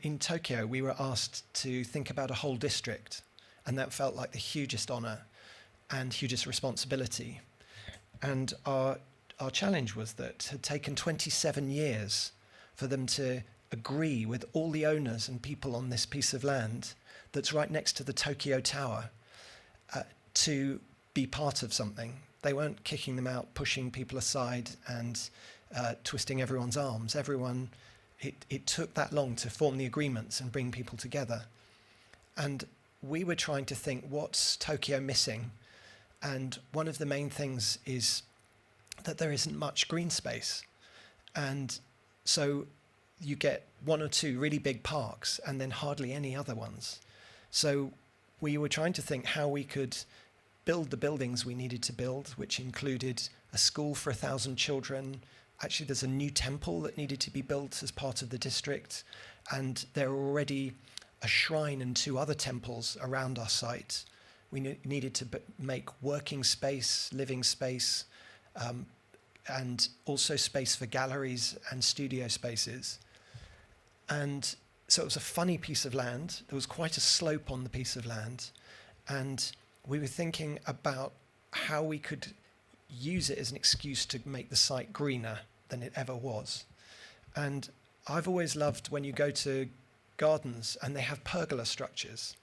in Tokyo, we were asked to think about a whole district, and that felt like the hugest honor and hugest responsibility. And our challenge was that it had taken 27 years for them to agree with all the owners and people on this piece of land that's right next to the Tokyo Tower to be part of something. They weren't kicking them out, pushing people aside and twisting everyone's arms. It took that long to form the agreements and bring people together. And we were trying to think, what's Tokyo missing? And one of the main things is that there isn't much green space. And so you get one or two really big parks and then hardly any other ones. So we were trying to think how we could build the buildings we needed to build, which included a school for 1,000 children. Actually, there's a new temple that needed to be built as part of the district, and there are already a shrine and 2 other temples around our site. We needed to make working space, living space, and also space for galleries and studio spaces. And so it was a funny piece of land. There was quite a slope on the piece of land, and we were thinking about how we could use it as an excuse to make the site greener than it ever was. And I've always loved when you go to gardens and they have pergola structures,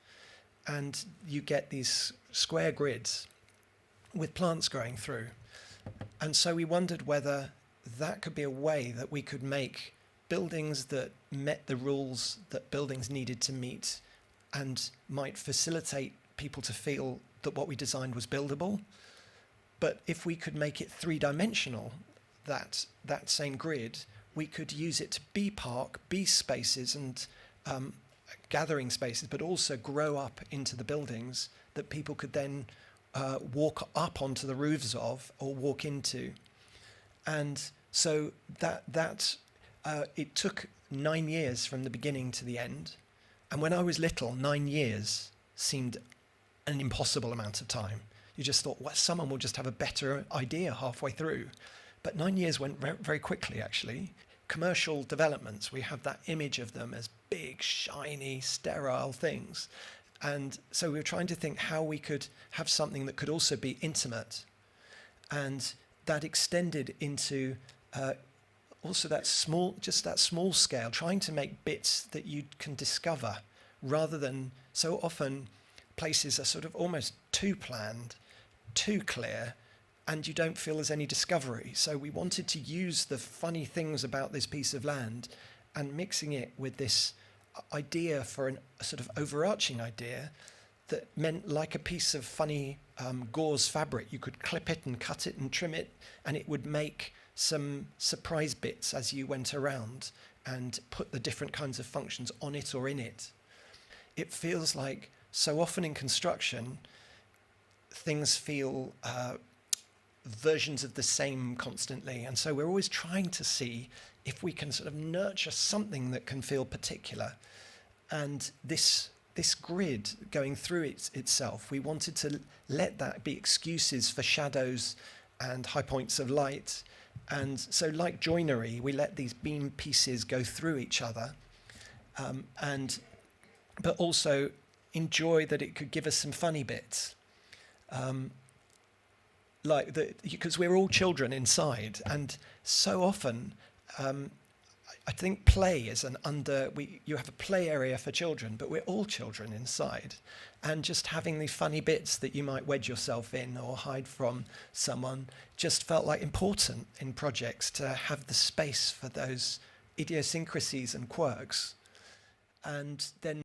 and you get these square grids with plants growing through. And so we wondered whether that could be a way that we could make buildings that met the rules that buildings needed to meet and might facilitate people to feel that what we designed was buildable. But if we could make it 3-dimensional, that same grid, we could use it to be park, be spaces and gathering spaces, but also grow up into the buildings that people could then walk up onto the roofs of or walk into. And so it took 9 years from the beginning to the end. And when I was little, 9 years seemed an impossible amount of time. You just thought, well, someone will just have a better idea halfway through. But 9 years went very quickly, actually. Commercial developments, we have that image of them as big, shiny, sterile things. And so we were trying to think how we could have something that could also be intimate. And that extended into also that small scale, trying to make bits that you can discover, rather than so often places are sort of almost too planned, too clear, and you don't feel there's any discovery. So we wanted to use the funny things about this piece of land and mixing it with this idea for a sort of overarching idea that meant like a piece of funny gauze fabric. You could clip it and cut it and trim it, and it would make some surprise bits as you went around and put the different kinds of functions on it or in it. It feels like so often in construction, things feel versions of the same constantly. And so we're always trying to see if we can sort of nurture something that can feel particular. And this grid going through itself, we wanted to let that be excuses for shadows and high points of light. And so like joinery, we let these beam pieces go through each other, but also enjoy that it could give us some funny bits. Because we're all children inside, and so often I think play is you have a play area for children, but we're all children inside, and just having the funny bits that you might wedge yourself in or hide from someone just felt like important in projects, to have the space for those idiosyncrasies and quirks. And then